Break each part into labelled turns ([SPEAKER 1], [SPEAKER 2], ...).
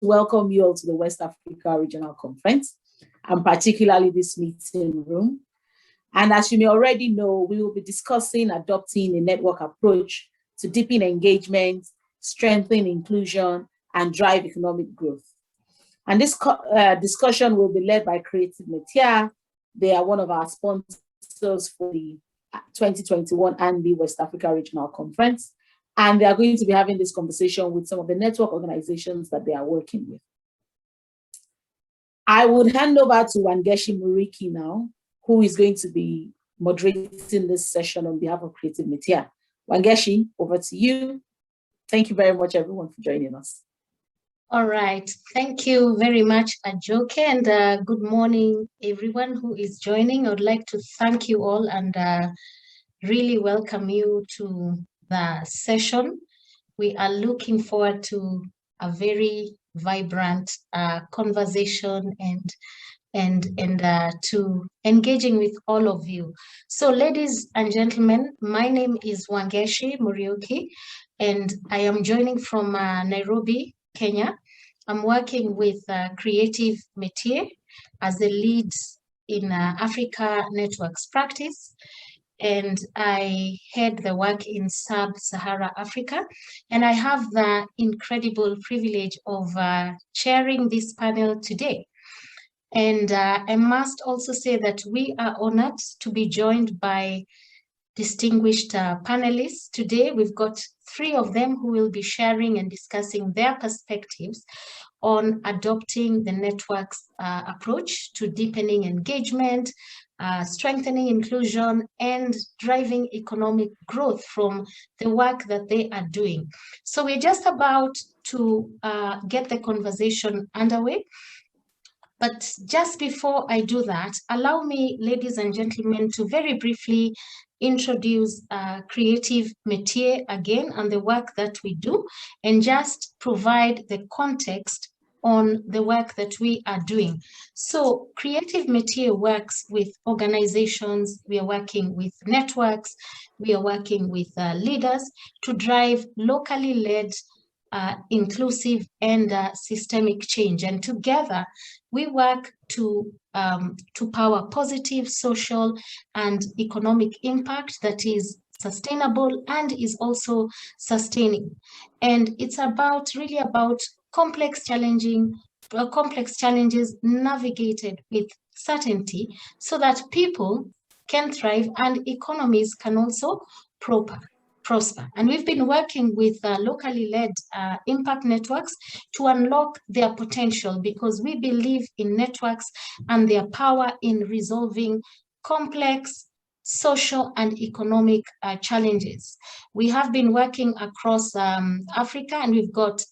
[SPEAKER 1] welcome you all to the West Africa Regional Conference, and particularly this meeting room. And as you may already know, we will be discussing adopting a network approach to deepen engagement, strengthen inclusion, and drive economic growth. And this discussion will be led by Creative Metier. They are one of our sponsors for the 2021 and the West Africa Regional Conference. And they are going to be having this conversation with some of the network organizations that they are working with. I would hand over to Wangechi Muriuki now, who is going to be moderating this session on behalf of Creative Metier. Wangechi, over to you. Thank you very much, everyone, for joining us.
[SPEAKER 2] All right. Thank you very much, Ajoke, and good morning, everyone who is joining. I would like to thank you all and really welcome you to the session. We are looking forward to a very vibrant conversation and to engaging with all of you. So, ladies and gentlemen, my name is Wangechi Muriuki, and I am joining from Nairobi, Kenya. I'm working with Creative Metier as the lead in Africa Networks practice, and I head the work in Sub-Sahara Africa. And I have the incredible privilege of chairing this panel today. And I must also say that we are honored to be joined by distinguished panelists today. We've got 3 of them who will be sharing and discussing their perspectives on adopting the network's approach to deepening engagement, strengthening inclusion, and driving economic growth from the work that they are doing. So we're just about to get the conversation underway. But just before I do that, allow me, ladies and gentlemen, to very briefly introduce Creative Metier again and the work that we do, and just provide the context on the work that we are doing. So Creative Metier works with organizations, we are working with networks, we are working with leaders to drive locally led, inclusive and systemic change. And together we work to power positive social and economic impact that is sustainable and is also sustaining. And it's really about complex challenges navigated with certainty so that people can thrive and economies can also prosper. And we've been working with locally led impact networks to unlock their potential, because we believe in networks and their power in resolving complex social and economic challenges. We have been working across Africa, and we've got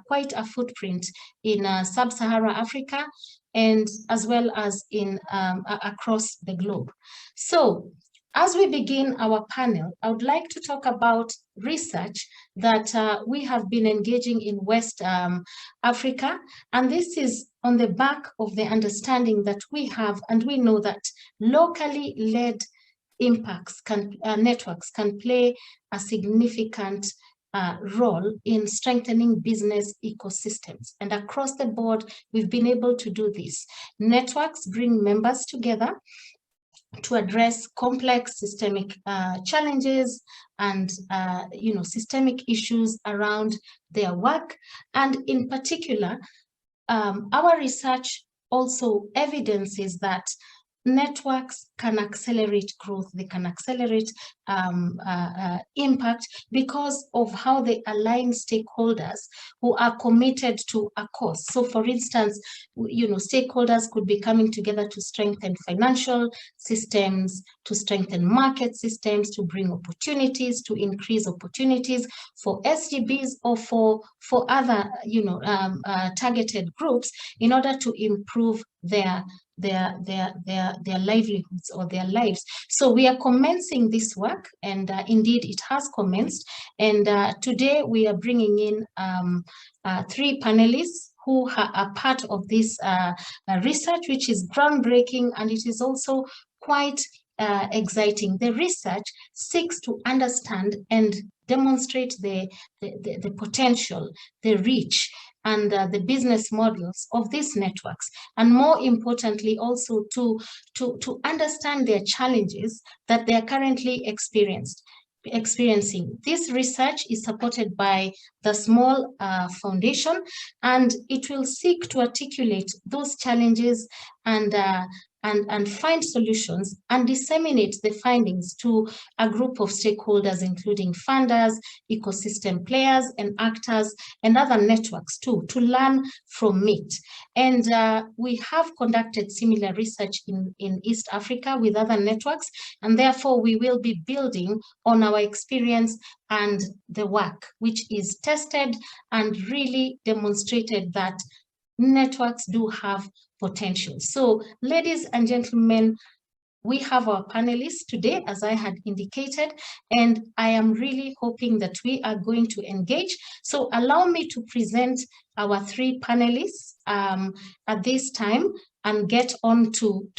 [SPEAKER 2] quite a footprint in Sub-Sahara Africa, and as well as in across the globe. So, as we begin our panel, I would like to talk about research that we have been engaging in West Africa. And this is on the back of the understanding that we have, and we know that locally led networks can play a significant role in strengthening business ecosystems. And across the board, we've been able to do this. Networks bring members together to address complex systemic challenges and systemic issues around their work. And in particular, our research also evidences that networks can accelerate growth, they can accelerate impact because of how they align stakeholders who are committed to a cause. So for instance, stakeholders could be coming together to strengthen financial systems, to strengthen market systems, to bring opportunities, to increase opportunities for SGBs or for other targeted groups in order to improve their livelihoods or their lives. So we are commencing this work, and indeed it has commenced. And today we are bringing in 3 panelists who are part of this research, which is groundbreaking, and it is also quite exciting. The research seeks to understand and demonstrate the potential, the reach, and the business models of these networks, and more importantly, also to understand their challenges that they are currently experiencing. This research is supported by the Small Foundation, and it will seek to articulate those challenges and find solutions and disseminate the findings to a group of stakeholders, including funders, ecosystem players, and actors, and other networks too, to learn from it. And we have conducted similar research in East Africa with other networks, and therefore we will be building on our experience and the work, which is tested and really demonstrated that networks do have potential. So, ladies and gentlemen, we have our panelists today, as I had indicated, and I am really hoping that we are going to engage. So allow me to present our three panelists at this time and get on to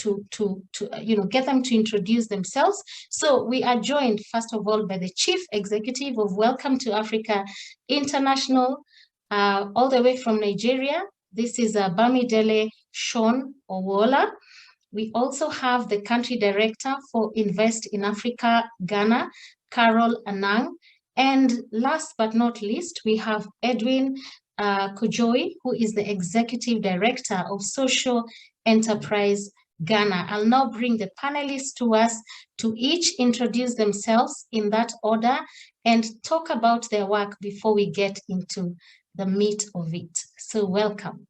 [SPEAKER 2] get them to introduce themselves. So we are joined, first of all, by the Chief Executive of Welcome to Africa International, all the way from Nigeria. This is Bamidele Seun Owoola. We also have the Country Director for Invest in Africa, Ghana, Carol Annang. And last but not least, we have Edwin Zu-Cudjoe, who is the Executive Director of Social Enterprise Ghana. I'll now bring the panelists to us to each introduce themselves in that order and talk about their work before we get into the meat of it. So welcome.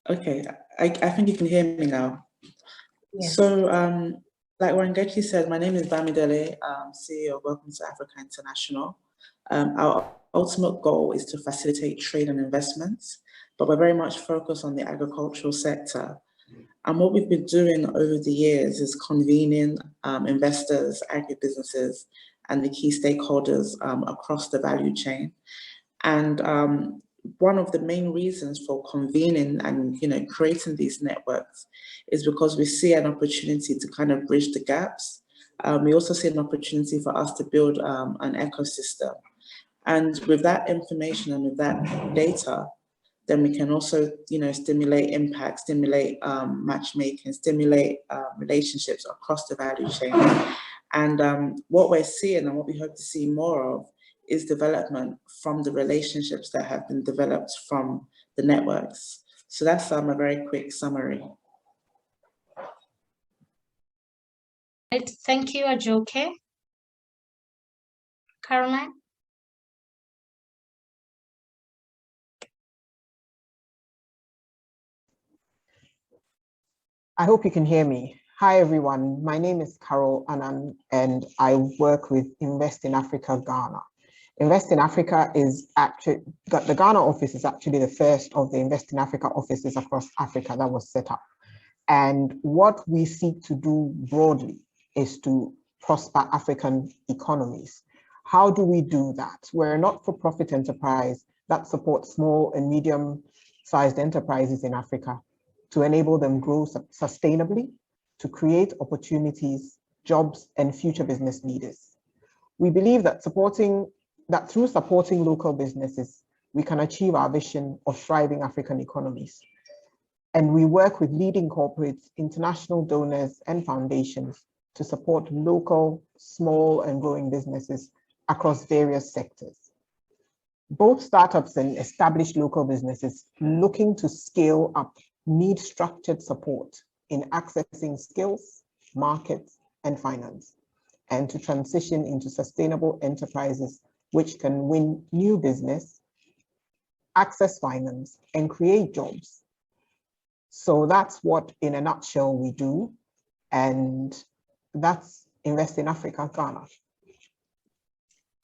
[SPEAKER 3] Okay, I think you can hear me now.
[SPEAKER 2] Yes.
[SPEAKER 3] So, like Wangechi said, my name is Bamidele, CEO of Welcome to Africa International. Our ultimate goal is to facilitate trade and investments, but we're very much focused on the agricultural sector. And what we've been doing over the years is convening investors, agribusinesses, and the key stakeholders across the value chain. And one of the main reasons for convening and creating these networks is because we see an opportunity to kind of bridge the gaps. We also see an opportunity for us to build an ecosystem. And with that information and with that data, then we can also stimulate impact, stimulate matchmaking, stimulate relationships across the value chain. And what we're seeing and what we hope to see more of is development from the relationships that have been developed from the networks. So that's a very quick summary.
[SPEAKER 2] Right. Thank you, Ajoke. Caroline?
[SPEAKER 4] I hope you can hear me. Hi, everyone. My name is Carol Annang, and I work with Invest in Africa, Ghana. Invest in Africa is actually, the Ghana office is actually the first of the Invest in Africa offices across Africa that was set up. And what we seek to do broadly is to prosper African economies. How do we do that? We're a not-for-profit enterprise that supports small and medium-sized enterprises in Africa to enable them grow sustainably, to create opportunities, jobs, and future business leaders. We believe that through supporting local businesses, we can achieve our vision of thriving African economies. And we work with leading corporates, international donors, and foundations to support local, small, and growing businesses across various sectors. Both startups and established local businesses looking to scale up need structured support in accessing skills, markets, and finance, and to transition into sustainable enterprises which can win new business, access finance, and create jobs. So that's what, in a nutshell, we do. And that's Invest in Africa, Ghana.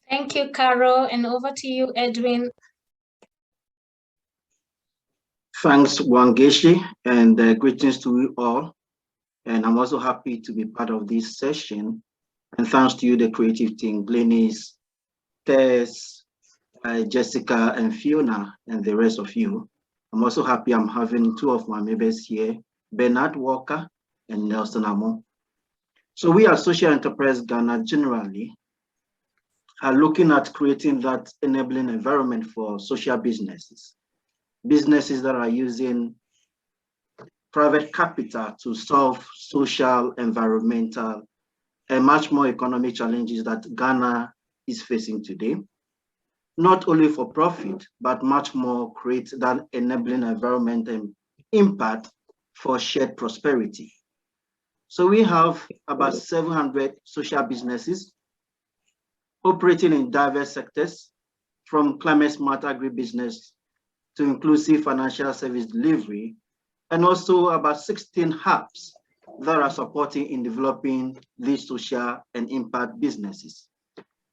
[SPEAKER 2] Thank you, Carol. And over to you, Edwin.
[SPEAKER 5] Thanks, Wangechi, and greetings to you all. And I'm also happy to be part of this session. And thanks to you, the creative team, Glenys, Tess, Jessica, and Fiona, and the rest of you. I'm also happy I'm having two of my members here, Bernard Walker and Nelson Amo. So we at Social Enterprise Ghana generally are looking at creating that enabling environment for social businesses. Businesses that are using private capital to solve social, environmental, and much more economic challenges that Ghana is facing today. Not only for profit, but much more create that enabling environment and impact for shared prosperity. So we have about 700 social businesses operating in diverse sectors, from climate smart agribusiness to inclusive financial service delivery, and also about 16 hubs that are supporting in developing these social and impact businesses.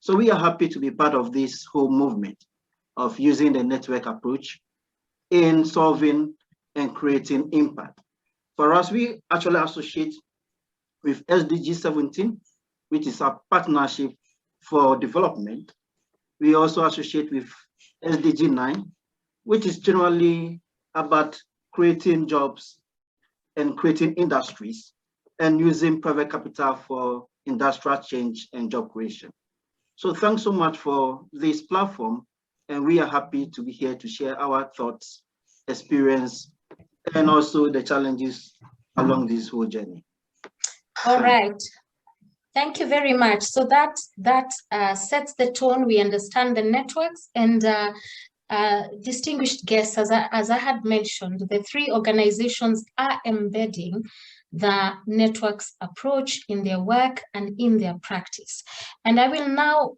[SPEAKER 5] So we are happy to be part of this whole movement of using the network approach in solving and creating impact. For us, we actually associate with SDG 17, which is our partnership for development. We also associate with SDG 9, which is generally about creating jobs and creating industries and using private capital for industrial change and job creation. So thanks so much for this platform, and we are happy to be here to share our thoughts, experience, and also the challenges along this whole journey.
[SPEAKER 2] All right. Thank you very much. So that sets the tone. We understand the networks, and distinguished guests, as I had mentioned, the three organizations are embedding the networks approach in their work and in their practice. And I will now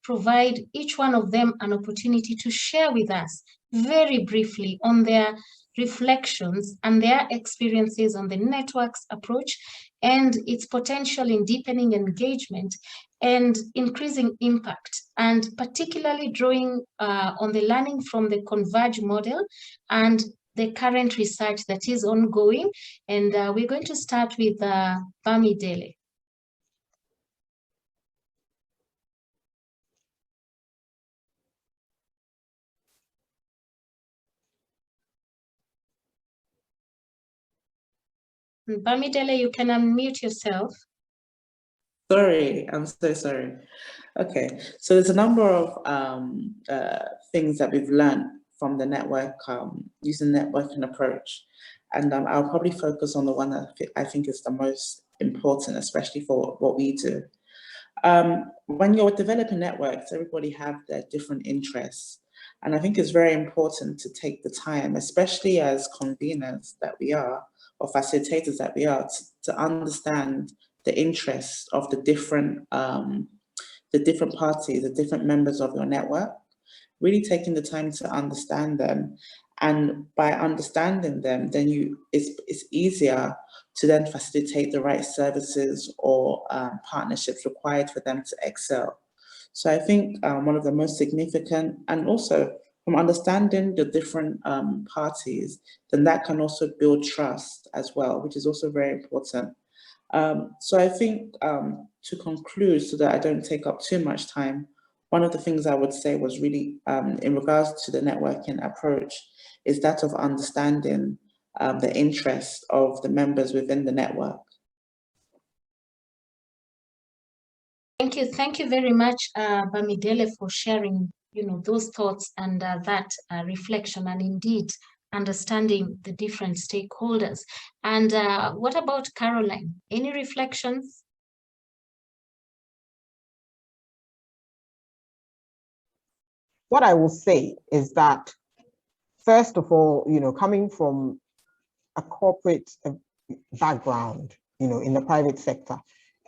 [SPEAKER 2] provide each one of them an opportunity to share with us very briefly on their reflections and their experiences on the networks approach and its potential in deepening engagement and increasing impact, and particularly drawing on the learning from the Converge model and the current research that is ongoing. And we're going to start with Bamidele. Bamidele, you can unmute yourself.
[SPEAKER 3] Sorry, I'm so sorry. Okay, so there's a number of things that we've learned from the network, using networking approach. And I'll probably focus on the one that I think is the most important, especially for what we do. When you're developing networks, everybody have their different interests. And I think it's very important to take the time, especially as conveners that we are, or facilitators that we are, to understand the interests of the different parties, the different members of your network, really taking the time to understand them. And by understanding them, then it's easier to then facilitate the right services or partnerships required for them to excel. So I think one of the most significant, and also from understanding the different parties, then that can also build trust as well, which is also very important. So I think to conclude, so that I don't take up too much time, one of the things I would say was really in regards to the networking approach is that of understanding the interest of the members within the network.
[SPEAKER 2] Thank you very much, Bamidele, for sharing, those thoughts and that reflection, and indeed understanding the different stakeholders. And what about Caroline? Any reflections?
[SPEAKER 4] What I will say is that, first of all, coming from a corporate background, in the private sector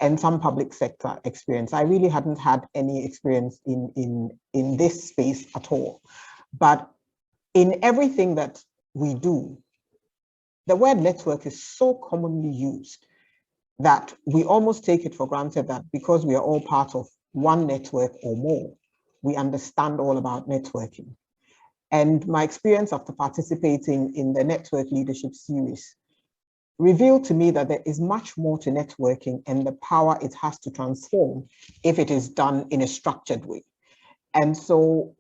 [SPEAKER 4] and some public sector experience, I really hadn't had any experience in this space at all. But in everything that we do, the word network is so commonly used that we almost take it for granted that because we are all part of one network or more, we understand all about networking. And my experience after participating in the Network Leadership Series revealed to me that there is much more to networking and the power it has to transform if it is done in a structured way. And so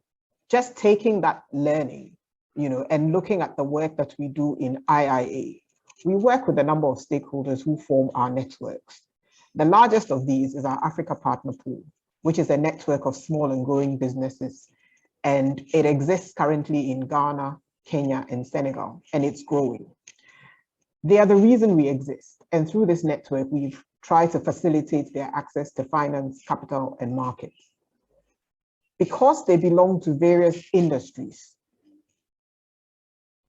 [SPEAKER 4] just taking that learning, and looking at the work that we do in IIA, we work with a number of stakeholders who form our networks. The largest of these is our Africa Partner Pool, which is a network of small and growing businesses. And it exists currently in Ghana, Kenya, and Senegal, and it's growing. They are the reason we exist. And through this network, we've tried to facilitate their access to finance, capital, and markets. Because they belong to various industries,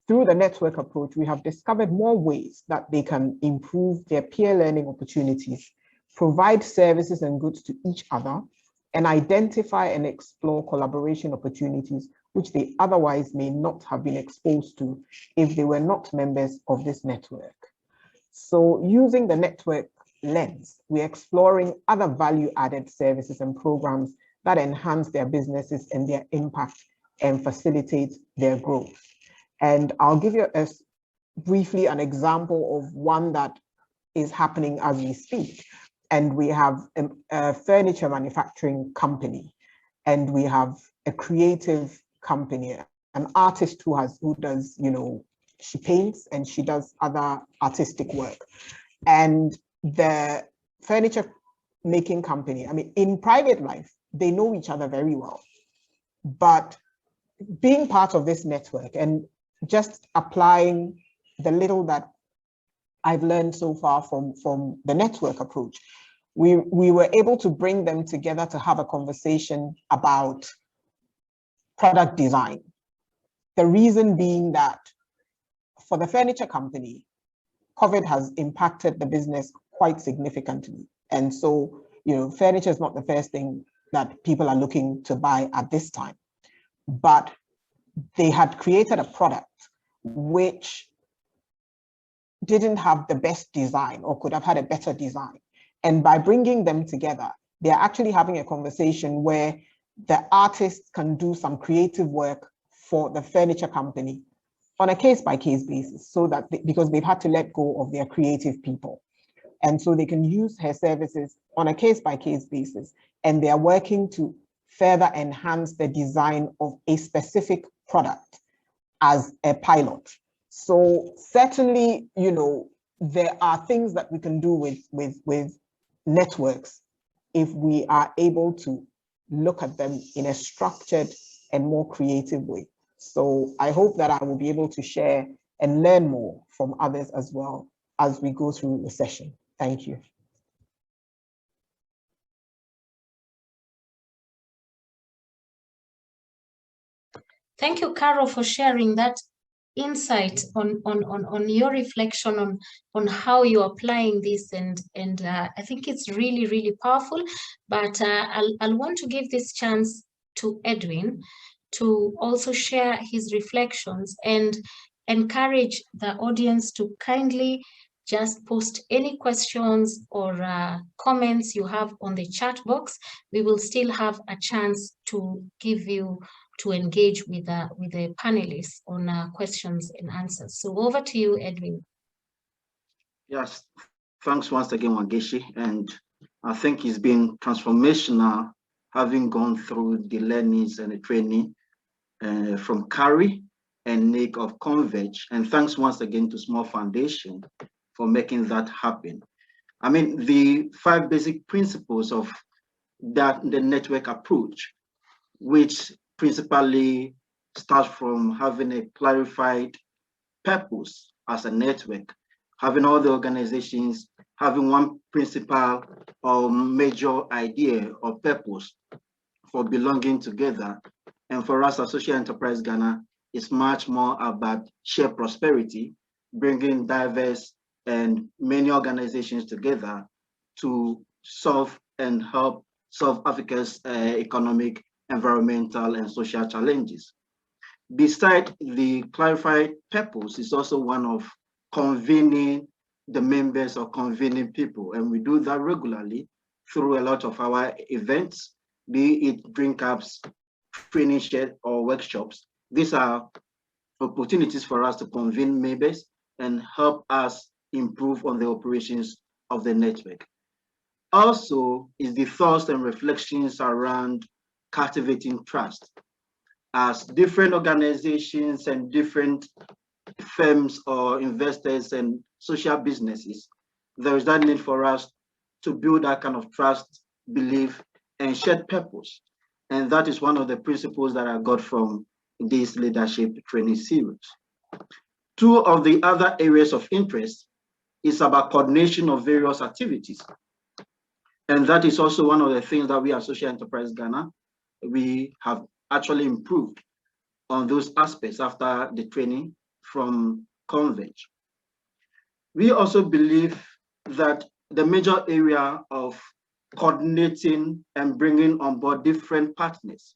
[SPEAKER 4] through the network approach, we have discovered more ways that they can improve their peer learning opportunities, provide services and goods to each other, and identify and explore collaboration opportunities which they otherwise may not have been exposed to if they were not members of this network. So using the network lens, we're exploring other value-added services and programs that enhance their businesses and their impact and facilitate their growth. And I'll give you briefly an example of one that is happening as we speak. And we have a furniture manufacturing company, and we have a creative company, an artist who does, she paints and she does other artistic work. And the furniture making company, I mean, in private life, they know each other very well. But being part of this network and just applying the little that I've learned so far from the network approach, we were able to bring them together to have a conversation about product design. The reason being that for the furniture company, COVID has impacted the business quite significantly. And so, furniture is not the first thing that people are looking to buy at this time. But they had created a product which didn't have the best design or could have had a better design. And by bringing them together, they're actually having a conversation where the artists can do some creative work for the furniture company on a case-by-case basis, so that because they've had to let go of their creative people. And so they can use her services on a case-by-case basis, and they are working to further enhance the design of a specific product as a pilot. So certainly, there are things that we can do with networks if we are able to look at them in a structured and more creative way. So I hope that I will be able to share and learn more from others as well as we go through the session. Thank you.
[SPEAKER 2] Thank you, Carol, for sharing that insight on your reflection on how you're applying this, and I think it's really, really powerful. But I'll want to give this chance to Edwin to also share his reflections and encourage the audience to kindly just post any questions or comments you have on the chat box. We will still have a chance to give you to engage with the panelists on questions and answers. So over to you, Edwin.
[SPEAKER 5] Yes, thanks once again, Wangechi. And I think it's been transformational having gone through the learnings and the training from Carrie and Nick of Converge. And thanks once again to Small Foundation for making that happen. I mean, the 5 basic principles of the network approach, which principally starts from having a clarified purpose as a network, having all the organizations having one principal or major idea or purpose for belonging together. And for us as Social Enterprise Ghana, it's much more about shared prosperity, bringing diverse and many organizations together to solve and help solve Africa's economic, environmental, and social challenges. Beside the clarified purpose is also one of convening the members or convening people. And we do that regularly through a lot of our events, be it drink ups, training shed, or workshops. These are opportunities for us to convene members and help us improve on the operations of the network. Also is the thoughts and reflections around cultivating trust. As different organizations and different firms or investors and social businesses, there is that need for us to build that kind of trust, belief, and shared purpose. And that is one of the principles that I got from this leadership training series. Two of the other areas of interest is about coordination of various activities. And that is also one of the things that we at Social Enterprise Ghana, we have actually improved on those aspects after the training from Converge. We also believe that the major area of coordinating and bringing on board different partners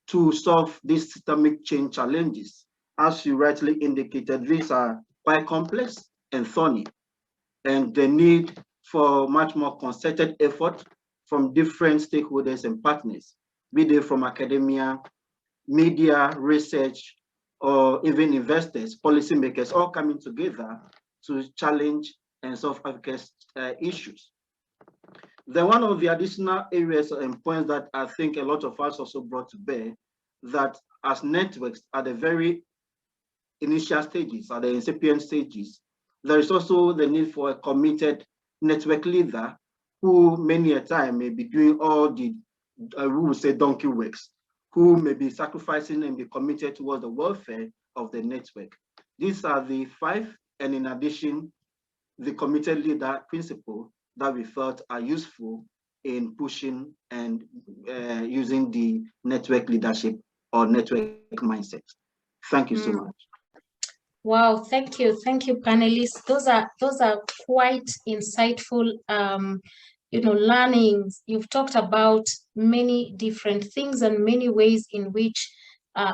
[SPEAKER 5] to solve these systemic change challenges, as you rightly indicated, these are quite complex and thorny, and the need for much more concerted effort from different stakeholders and partners, be they from academia, media, research, or even investors, policymakers, all coming together to challenge and solve Africa's issues. Then one of the additional areas and points that I think a lot of us also brought to bear, that as networks at the very initial stages, at the incipient stages, there is also the need for a committed network leader who many a time may be doing all the, we would say, donkey works, who may be sacrificing and be committed towards the welfare of the network. These are the 5, and in addition, the committed leader principle that we felt are useful in pushing and using the network leadership or network mindset. Thank you so much.
[SPEAKER 2] Wow, thank you, panelists. Those are quite insightful, learnings. You've talked about many different things and many ways in which,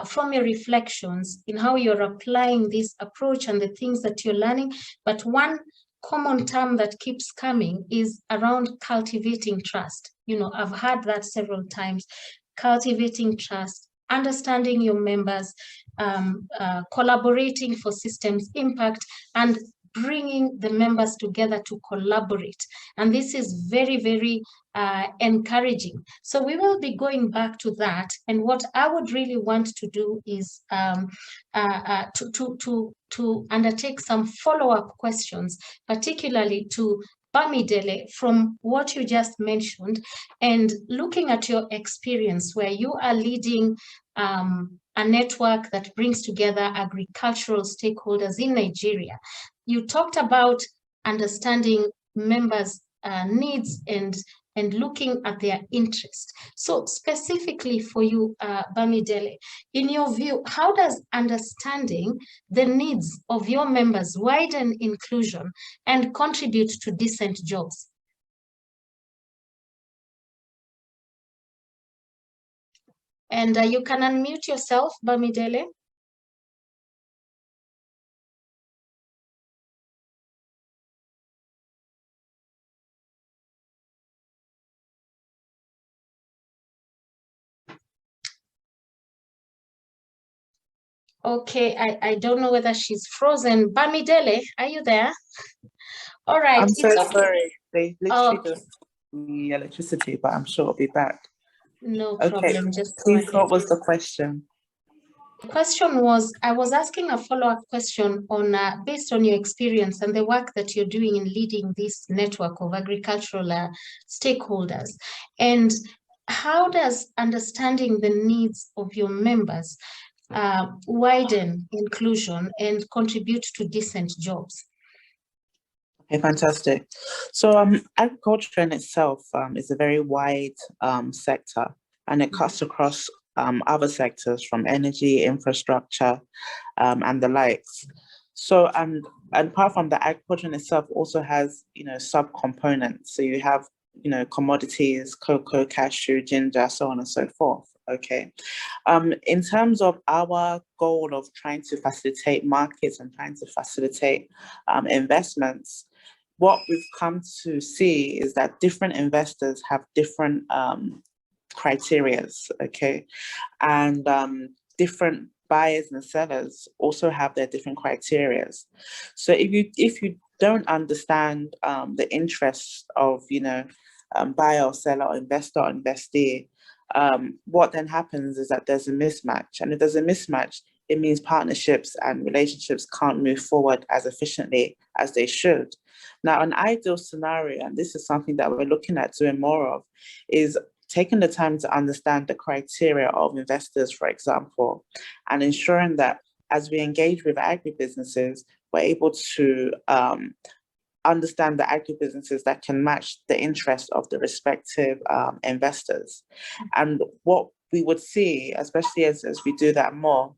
[SPEAKER 2] from your reflections, in how you're applying this approach and the things that you're learning. But one common term that keeps coming is around cultivating trust. I've heard that several times. Cultivating trust, understanding your members, collaborating for systems impact, and bringing the members together to collaborate. And this is very, very encouraging. So we will be going back to that. And what I would really want to do is to undertake some follow-up questions, particularly to Bamidele, from what you just mentioned, and looking at your experience where you are leading a network that brings together agricultural stakeholders in Nigeria. You talked about understanding members' needs and looking at their interest. So specifically for you, Bamidele, in your view, how does understanding the needs of your members widen inclusion and contribute to decent jobs? And you can unmute yourself, Bamidele. Okay, I don't know whether she's frozen. Bamidele, are you there? All right.
[SPEAKER 3] I'm so sorry. They literally just the electricity, but I'm sure I'll be back.
[SPEAKER 2] No problem.
[SPEAKER 3] Okay.
[SPEAKER 2] Just
[SPEAKER 3] please, what was the question?
[SPEAKER 2] The question was, I was asking a follow-up question on based on your experience and the work that you're doing in leading this network of agricultural stakeholders. And how does understanding the needs of your members widen inclusion and contribute to decent jobs?
[SPEAKER 3] Okay, fantastic. So agriculture in itself is a very wide sector, and it cuts across other sectors from energy, infrastructure, and the likes. So and apart from the agriculture in itself also has, subcomponents. So you have, commodities, cocoa, cashew, ginger, so on and so forth. Okay. In terms of our goal of trying to facilitate markets and trying to facilitate investments, what we've come to see is that different investors have different criterias, okay? And different buyers and sellers also have their different criterias. So if you don't understand the interests of, buyer or seller or investor or investee, what then happens is that there's a mismatch. And if there's a mismatch, it means partnerships and relationships can't move forward as efficiently as they should. Now, an ideal scenario, and this is something that we're looking at doing more of, is taking the time to understand the criteria of investors, for example, and ensuring that as we engage with agribusinesses, we're able to understand the agribusinesses that can match the interests of the respective investors. And what we would see, especially as we do that more,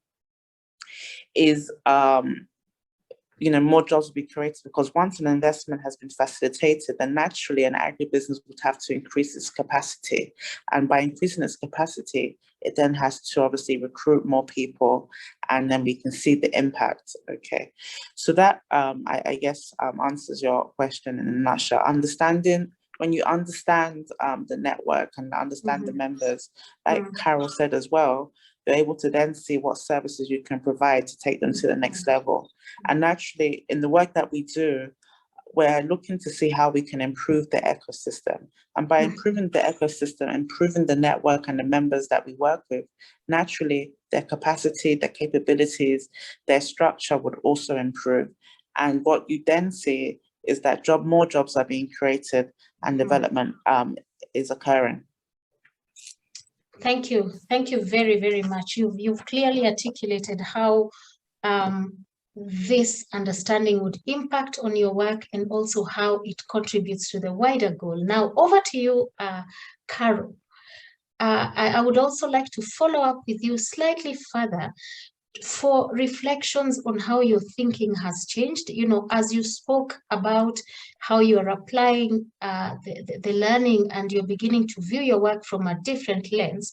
[SPEAKER 3] is more jobs will be created, because once an investment has been facilitated, then naturally an agribusiness would have to increase its capacity. And by increasing its capacity, it then has to obviously recruit more people, and then we can see the impact. Okay, so that I guess answers your question in a nutshell. When you understand the network and understand the members, like Carol said as well, you're able to then see what services you can provide to take them to the next level. And naturally, in the work that we do, we're looking to see how we can improve the ecosystem. And by improving the ecosystem, improving the network and the members that we work with, naturally, their capacity, their capabilities, their structure would also improve. And what you then see is that more jobs are being created and development is occurring.
[SPEAKER 2] Thank you. Thank you very, very much. You've clearly articulated how this understanding would impact on your work and also how it contributes to the wider goal. Now, over to you, Carol. I would also like to follow up with you slightly further for reflections on how your thinking has changed. As you spoke about how you're applying the learning and you're beginning to view your work from a different lens,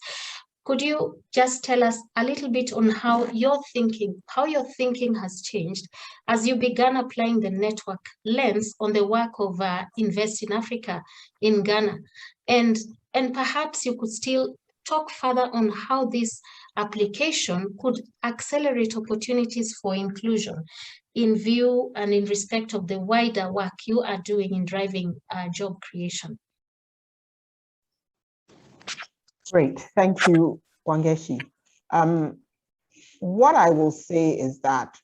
[SPEAKER 2] could you just tell us a little bit on how your thinking has changed as you began applying the network lens on the work of Invest in Africa in Ghana? And perhaps you could still talk further on how this application could accelerate opportunities for inclusion in view and in respect of the wider work you are doing in driving job creation.
[SPEAKER 4] Great, thank you, Wangechi. What I will say is that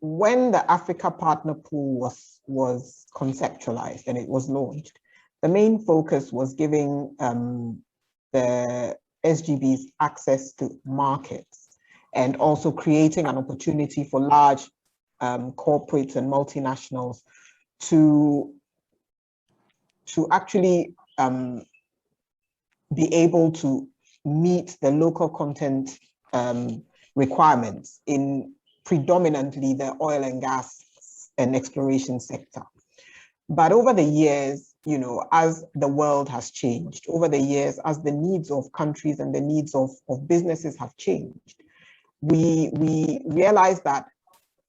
[SPEAKER 4] when the Africa Partner Pool was conceptualized and it was launched, the main focus was giving the SGBs access to markets and also creating an opportunity for large corporates and multinationals to actually be able to meet the local content requirements in predominantly the oil and gas and exploration sector. But over the years, as the world has changed, over the years, as the needs of countries and the needs of businesses have changed, we realized that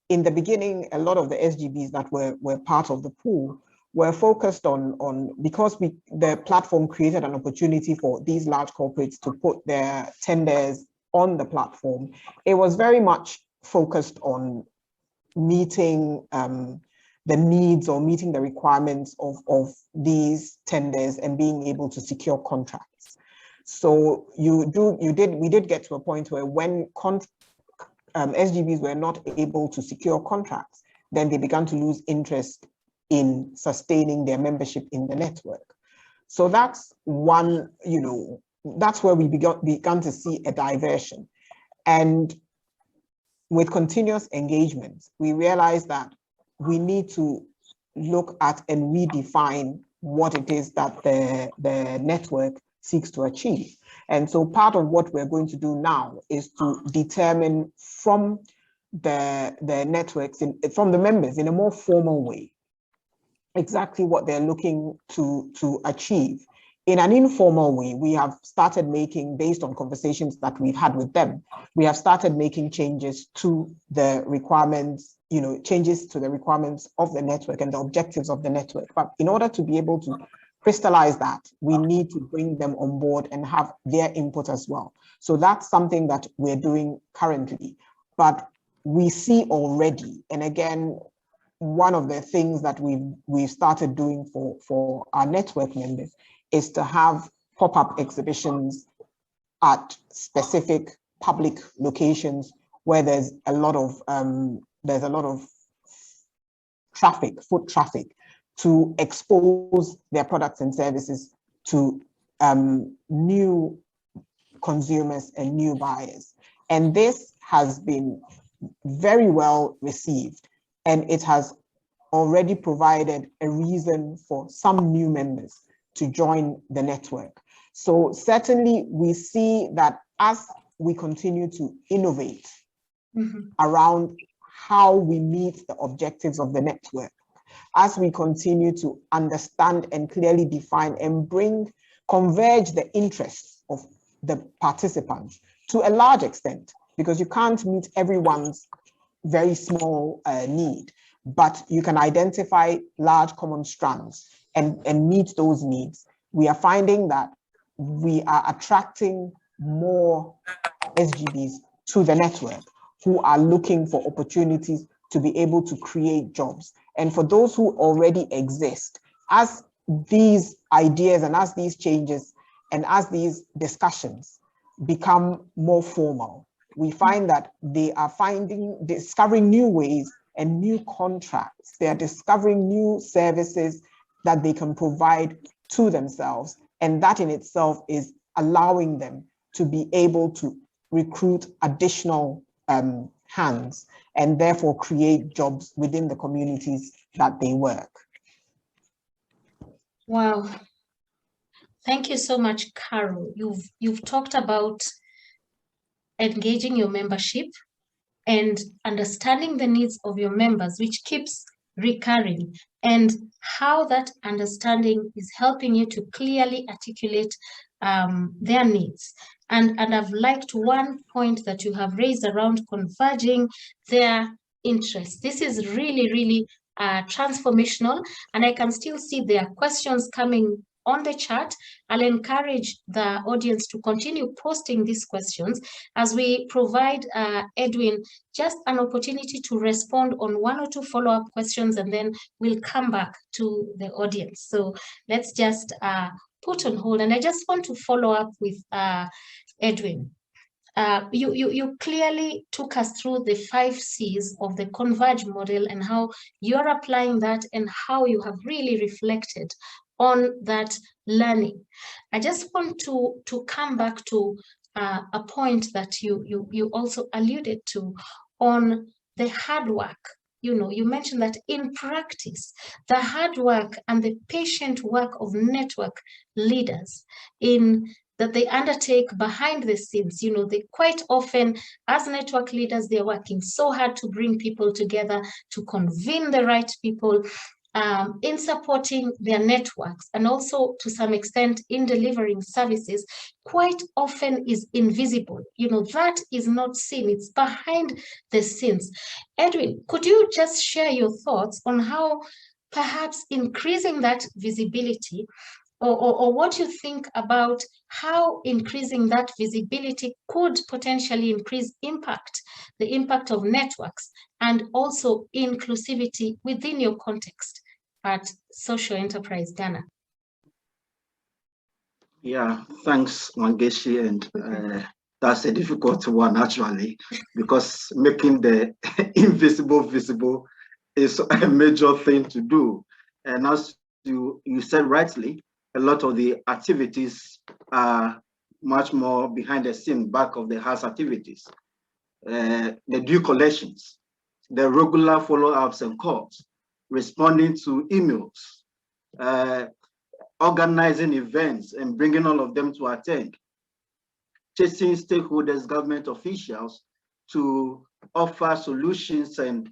[SPEAKER 4] in the beginning, a lot of the SGBs that were part of the pool were focused on because the platform created an opportunity for these large corporates to put their tenders on the platform. It was very much focused on meeting the needs or meeting the requirements of these tenders and being able to secure contracts. So we did get to a point where when SGBs were not able to secure contracts, then they began to lose interest in sustaining their membership in the network. So that's one, that's where we began to see a diversion. And with continuous engagement, we realized that we need to look at and redefine what it is that the network seeks to achieve. And so part of what we're going to do now is to determine from the networks, from the members in a more formal way, exactly what they're looking to achieve. In an informal way, we have started making, based on conversations that we've had with them, we have started making changes to the requirements, changes to the requirements of the network and the objectives of the network. But in order to be able to crystallize that, we need to bring them on board and have their input as well. So that's something that we're doing currently. But we see already, and again, one of the things that we've started doing for our network members is to have pop-up exhibitions at specific public locations where there's a lot of traffic, foot traffic, to expose their products and services to new consumers and new buyers. And this has been very well received, and it has already provided a reason for some new members to join the network. So certainly we see that as we continue to innovate around how we meet the objectives of the network, as we continue to understand and clearly define and converge the interests of the participants to a large extent, because you can't meet everyone's very small need, but you can identify large common strands and meet those needs. We are finding that we are attracting more SGBs to the network who are looking for opportunities to be able to create jobs. And for those who already exist, as these ideas and as these changes and as these discussions become more formal, we find that they are discovering new ways and new contracts. They are discovering new services that they can provide to themselves. And that in itself is allowing them to be able to recruit additional hands and therefore create jobs within the communities that they work.
[SPEAKER 2] Wow. Thank you so much, Carol. You've talked about engaging your membership and understanding the needs of your members, which keeps recurring, and how that understanding is helping you to clearly articulate their needs. And I've liked one point that you have raised around converging their interests. This is really, really transformational, and I can still see there are questions coming on the chat. I'll encourage the audience to continue posting these questions as we provide Edwin just an opportunity to respond on one or two follow-up questions, and then we'll come back to the audience. So let's just put on hold. And I just want to follow up with Edwin. You clearly took us through the 5 C's of the Converge model and how you're applying that and how you have really reflected on that learning. I just want to come back to a point that you also alluded to on the hard work. You mentioned that in practice, the hard work and the patient work of network leaders that they undertake behind the scenes. They quite often, as network leaders, they're working so hard to bring people together, to convene the right people in supporting their networks, and also to some extent in delivering services, quite often is invisible. That is not seen, it's behind the scenes. Edwin, could you just share your thoughts on how perhaps increasing that visibility, or what you think about how increasing that visibility could potentially increase the impact of networks, and also inclusivity within your context at Social Enterprise Ghana?
[SPEAKER 5] Yeah, thanks, Wangechi, and that's a difficult one actually, because making the invisible visible is a major thing to do. And as you said rightly, a lot of the activities are much more behind the scene, back of the house activities. The due collections, the regular follow-ups and calls, responding to emails, organizing events and bringing all of them to attend, chasing stakeholders, government officials to offer solutions and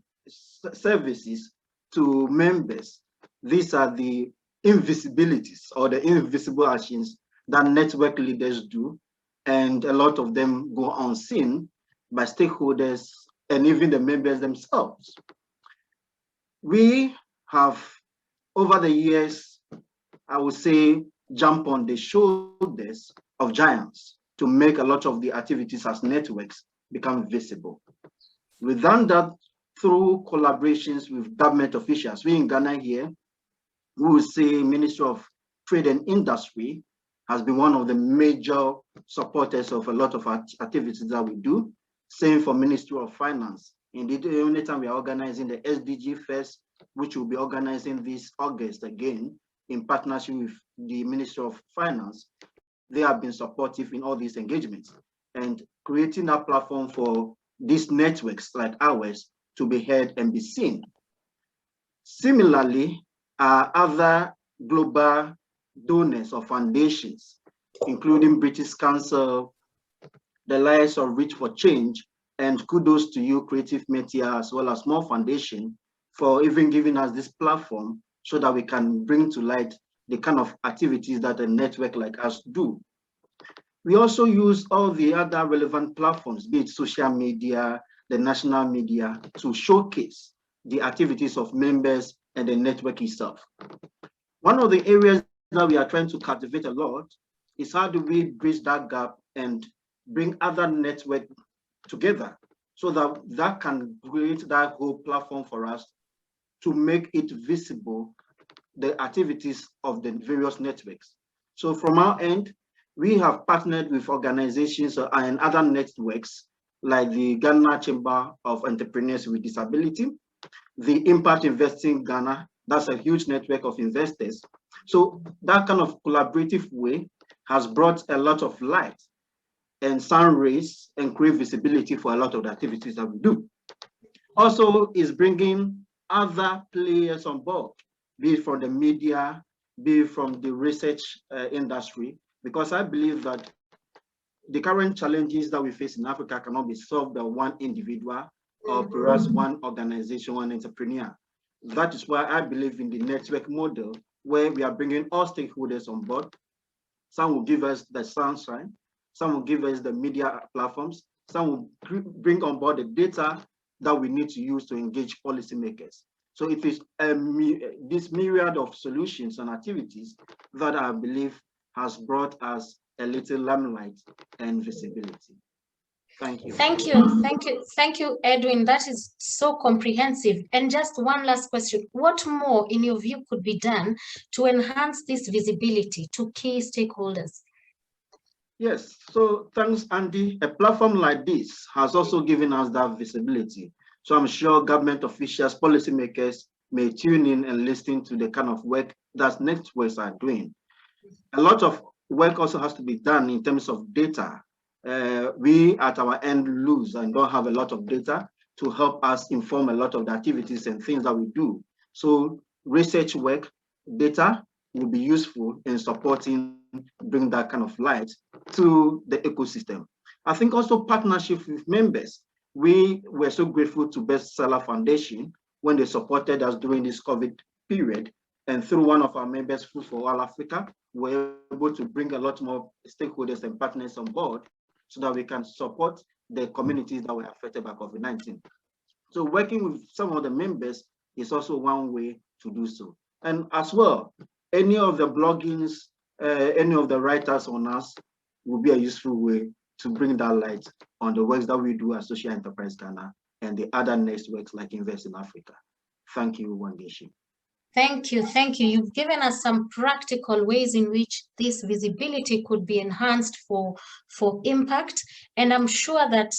[SPEAKER 5] services to members. These are the invisibilities or the invisible actions that network leaders do, and a lot of them go unseen by stakeholders and even the members themselves. We have, over the years, I would say, jump on the shoulders of giants to make a lot of the activities as networks become visible. We've done that through collaborations with government officials. We in Ghana here, we will say Ministry of Trade and Industry has been one of the major supporters of a lot of activities that we do. Same for Ministry of Finance. Indeed, the only time we are organizing the SDG Fest, which will be organizing this August again in partnership with the Ministry of Finance, they have been supportive in all these engagements and creating a platform for these networks like ours to be heard and be seen. Similarly, other global donors or foundations, including British Council, the Alliance of Reach for Change, and kudos to you, Creative Metier, as well as Small Foundation, for even giving us this platform so that we can bring to light the kind of activities that a network like us do. We also use all the other relevant platforms, be it social media, the national media, to showcase the activities of members and the network itself. One of the areas that we are trying to cultivate a lot is how do we bridge that gap and bring other networks together so that that can create that whole platform for us to make it visible, the activities of the various networks. So from our end, we have partnered with organizations and other networks like the Ghana Chamber of Entrepreneurs with Disability, the Impact Investing Ghana, that's a huge network of investors. So that kind of collaborative way has brought a lot of light and sun rays and create visibility for a lot of the activities that we do. Also is bringing other players on board, be it from the media, be it from the research industry, because I believe that the current challenges that we face in Africa cannot be solved by one individual or perhaps one organization, one entrepreneur. That is why I believe in the network model, where we are bringing all stakeholders on board. Some will give us the sunshine, some will give us the media platforms, some will bring on board the data that we need to use to engage policymakers. So it is this myriad of solutions and activities that I believe has brought us a little limelight and visibility. Thank you.
[SPEAKER 2] Thank you, thank you, thank you, Edwin. That is so comprehensive. And just one last question. What more, in your view, could be done to enhance this visibility to key stakeholders?
[SPEAKER 5] Yes, so thanks, Andy. A platform like this has also given us that visibility. So I'm sure government officials, policymakers may tune in and listen to the kind of work that networks are doing. A lot of work also has to be done in terms of data. We at our end lose and don't have a lot of data to help us inform a lot of the activities and things that we do. So research work, data will be useful in supporting, bring that kind of light to the ecosystem. I think also partnership with members. We were so grateful to Bestseller Foundation when they supported us during this COVID period. And through one of our members, Food for All Africa, we were able to bring a lot more stakeholders and partners on board so that we can support the communities that were affected by COVID-19. So working with some of the members is also one way to do so. And as well, any of the bloggings, any of the writers on us will be a useful way to bring that light on the works that we do at Social Enterprise Ghana and the other networks like Invest in Africa. Thank you, Wangechi.
[SPEAKER 2] Thank you, thank you. You've given us some practical ways in which this visibility could be enhanced for impact. And I'm sure that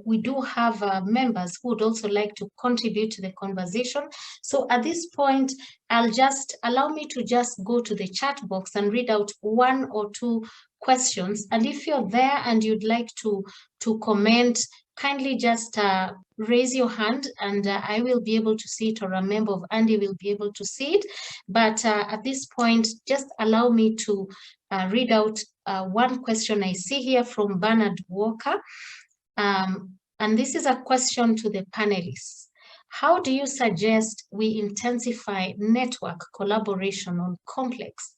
[SPEAKER 2] we do have members who would also like to contribute to the conversation. So at this point, allow me to just go to the chat box and read out one or two questions. And if you're there and you'd like to comment, kindly just raise your hand and I will be able to see it, or a member of Andy will be able to see it. But at this point, just allow me to read out one question I see here from Bernard Walker. And this is a question to the panelists. How do you suggest we intensify network collaboration on complex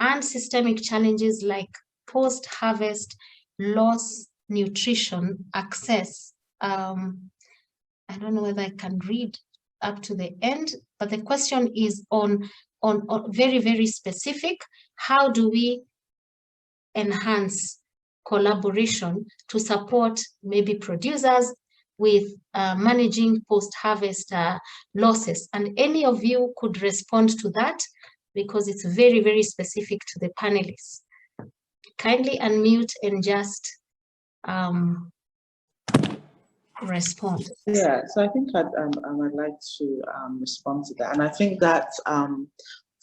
[SPEAKER 2] and systemic challenges like post-harvest loss, nutrition, access? I don't know whether I can read up to the end, but the question is on very, very specific. How do we enhance collaboration to support maybe producers with managing post-harvest losses? And any of you could respond to that. because it's very, very specific to the panelists. Kindly unmute and just respond.
[SPEAKER 3] Yeah, so I think I'd like to respond to that. And I think that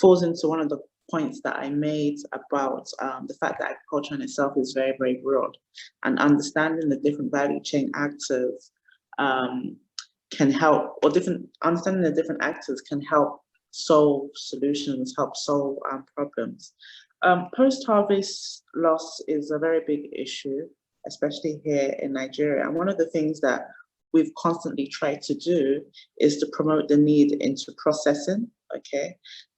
[SPEAKER 3] falls into one of the points that I made about the fact that agriculture in itself is very, very broad, and understanding the different value chain actors can help, or understanding the different actors can help solve solutions, help solve problems. Post-harvest loss is a very big issue, especially here in Nigeria. And one of the things that we've constantly tried to do is to promote the need into processing,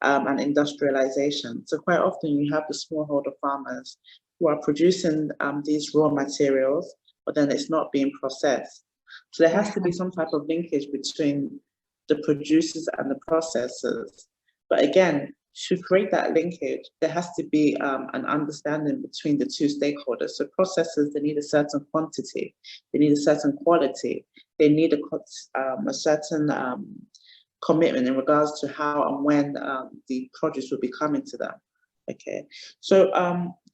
[SPEAKER 3] and industrialization. So quite often you have the smallholder farmers who are producing these raw materials, but then it's not being processed. So there has to be some type of linkage between the producers and the processors. But again, to create that linkage, there has to be an understanding between the two stakeholders. So processors, they need a certain quantity, they need a certain quality, they need a certain commitment in regards to how and when the produce will be coming to them. Okay, so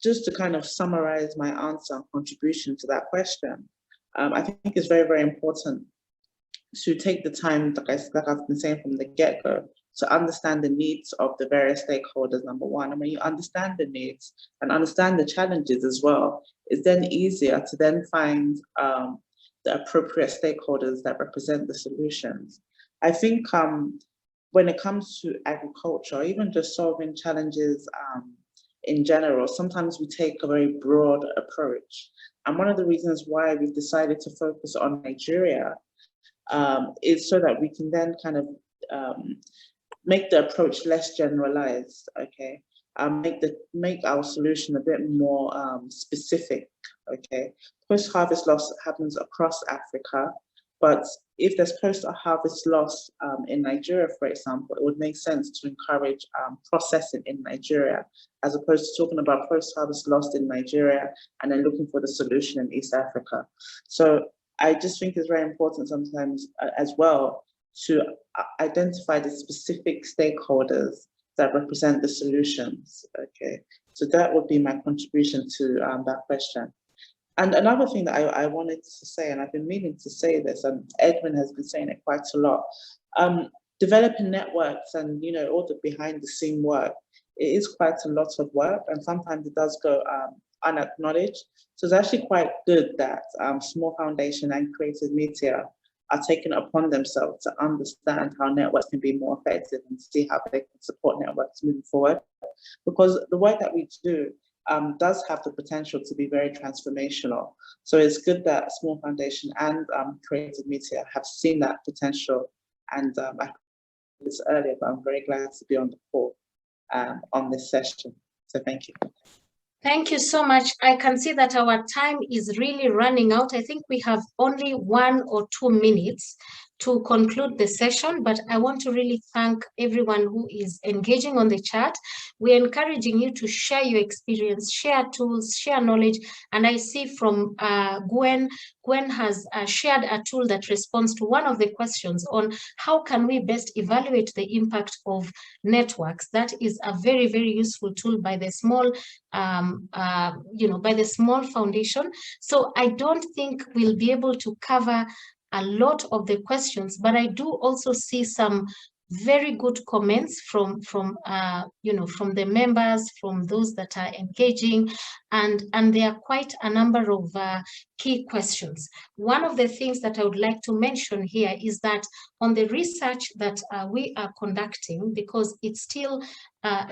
[SPEAKER 3] just to kind of summarize my answer and contribution to that question, I think it's very, very important to take the time, like I've been saying from the get-go, to understand the needs of the various stakeholders, number one. And when you understand the needs and understand the challenges as well, it's then easier to then find the appropriate stakeholders that represent the solutions. I think when it comes to agriculture, even just solving challenges in general, sometimes we take a very broad approach. And one of the reasons why we've decided to focus on Nigeria is so that we can then kind of make the approach less generalized, okay? Make our solution a bit more specific, okay? Post-harvest loss happens across Africa, but if there's post-harvest loss in Nigeria, for example, it would make sense to encourage processing in Nigeria, as opposed to talking about post-harvest loss in Nigeria and then looking for the solution in East Africa. So I just think it's very important sometimes as well to identify the specific stakeholders that represent the solutions, okay? So that would be my contribution to that question. And another thing that I wanted to say, and I've been meaning to say this, and Edwin has been saying it quite a lot, developing networks and, you know, all the behind the scene work, it is quite a lot of work, and sometimes it does go unacknowledged. So it's actually quite good that Small Foundation and Creative Metier are taking it upon themselves to understand how networks can be more effective and see how they can support networks moving forward. Because the work that we do does have the potential to be very transformational. So it's good that Small Foundation and Creative Metier have seen that potential. And I heard this earlier, but I'm very glad to be on the call on this session. So thank you.
[SPEAKER 2] Thank you so much. I can see that our time is really running out. I think we have only 1 or 2 minutes to conclude the session, but I want to really thank everyone who is engaging on the chat. We're encouraging you to share your experience, share tools, share knowledge. And I see from Gwen has shared a tool that responds to one of the questions on how can we best evaluate the impact of networks. That is a very, very useful tool by the small, by the Small Foundation. So I don't think we'll be able to cover a lot of the questions, but I do also see some very good comments from the members, from those that are engaging, and there are quite a number of key questions. One of the things that I would like to mention here is that on the research that we are conducting, because it's still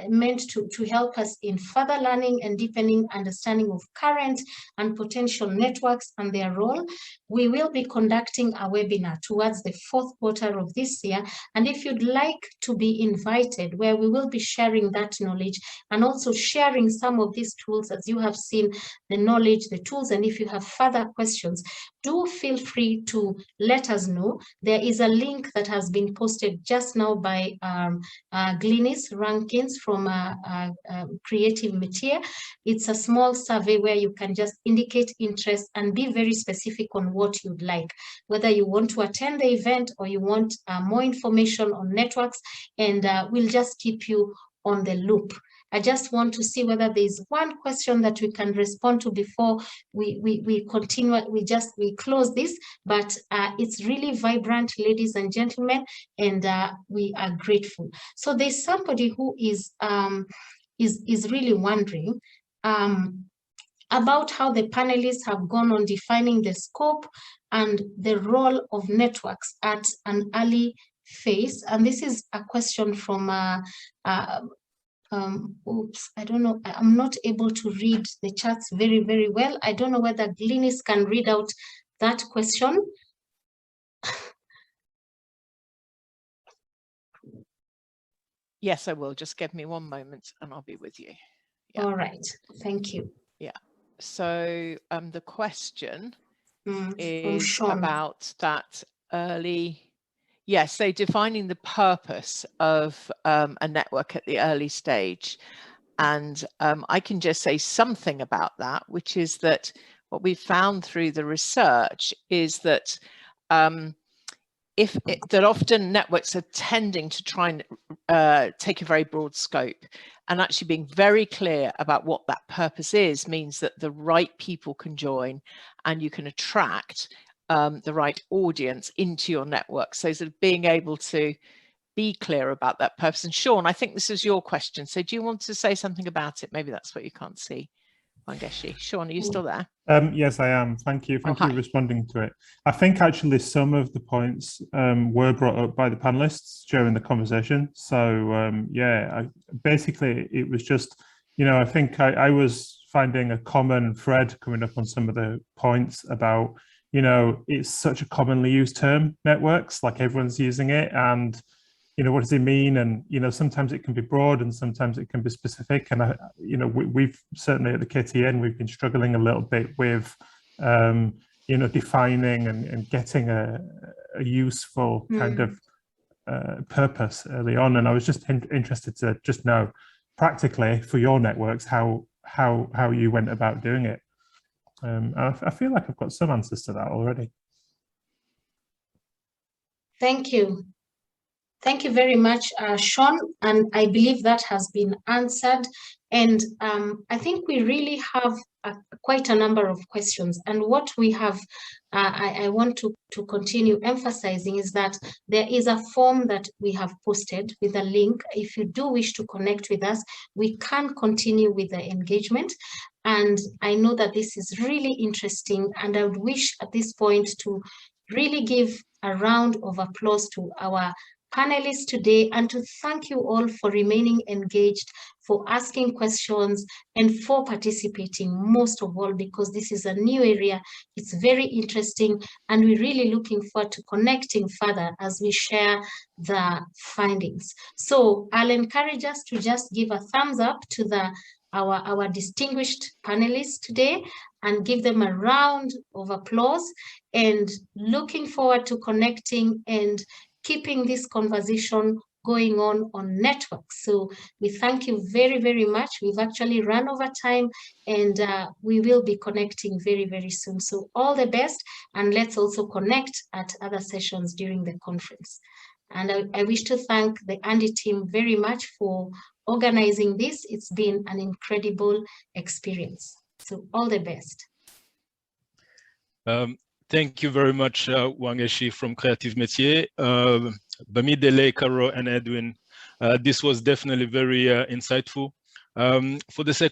[SPEAKER 2] meant to help us in further learning and deepening understanding of current and potential networks and their role, we will be conducting a webinar towards the 4th quarter of this year. And if you'd like to be invited, where we will be sharing that knowledge and also sharing some of these tools, as you have seen the knowledge, the tools, and if you have further questions, do feel free to let us know. There is a link that has been posted just now by Glynis Rankins from Creative Metier. It's a small survey where you can just indicate interest and be very specific on what you'd like, whether you want to attend the event or you want more information on networks, and we'll just keep you on the loop. I just want to see whether there's one question that we can respond to before we continue. We close this, but it's really vibrant, ladies and gentlemen, and we are grateful. So there's somebody who is really wondering about how the panelists have gone on defining the scope and the role of networks at an early phase. And this is a question from oops, I don't know. I'm not able to read the charts very, very well. I don't know whether Glynis can read out that question.
[SPEAKER 6] Yes, I will. Just give me one moment and I'll be with you. Yeah.
[SPEAKER 2] All right. Thank you.
[SPEAKER 6] Yeah. So the question is
[SPEAKER 2] Sean.
[SPEAKER 6] about that early. Yes, so defining the purpose of a network at the early stage. And I can just say something about that, which is that what we found through the research is that that often networks are tending to try and take a very broad scope, and actually being very clear about what that purpose is means that the right people can join and you can attract the right audience into your network. So sort of being able to be clear about that purpose. And Sean, I think this is your question. So do you want to say something about it? Maybe that's what you can't see. Wangechi. Sean, are you still there?
[SPEAKER 7] Yes, I am. Thank you. Thank you for responding to it. I think actually some of the points were brought up by the panelists during the conversation. So yeah, basically it was just, you know, I think I was finding a common thread coming up on some of the points about, you know, it's such a commonly used term, networks, like everyone's using it. And you know, what does it mean? And, you know, sometimes it can be broad and sometimes it can be specific. And, you know, we've certainly at the KTN, we've been struggling a little bit with, you know, defining and getting a useful kind of purpose early on. And I was just interested to just know practically for your networks, how you went about doing it. I feel like I've got some answers to that already.
[SPEAKER 2] Thank you. Thank you very much, Sean, and I believe that has been answered. And I think we really have quite a number of questions. And what we have, I want to continue emphasizing is that there is a form that we have posted with a link. If you do wish to connect with us, we can continue with the engagement. And I know that this is really interesting, and I would wish at this point to really give a round of applause to our panelists today, and to thank you all for remaining engaged, for asking questions, and for participating, most of all, because this is a new area. It's very interesting, and we're really looking forward to connecting further as we share the findings. So I'll encourage us to just give a thumbs up to our distinguished panelists today and give them a round of applause, and looking forward to connecting and keeping this conversation going on networks. So we thank you very, very much. We've actually run over time, and we will be connecting very, very soon. So all the best, and let's also connect at other sessions during the conference. And I wish to thank the Andy team very much for organizing this. It's been an incredible experience. So all the best.
[SPEAKER 8] Thank you very much, Wangechi from Creative Metier, Bamidele, Caro, and Edwin. This was definitely very insightful. For the sake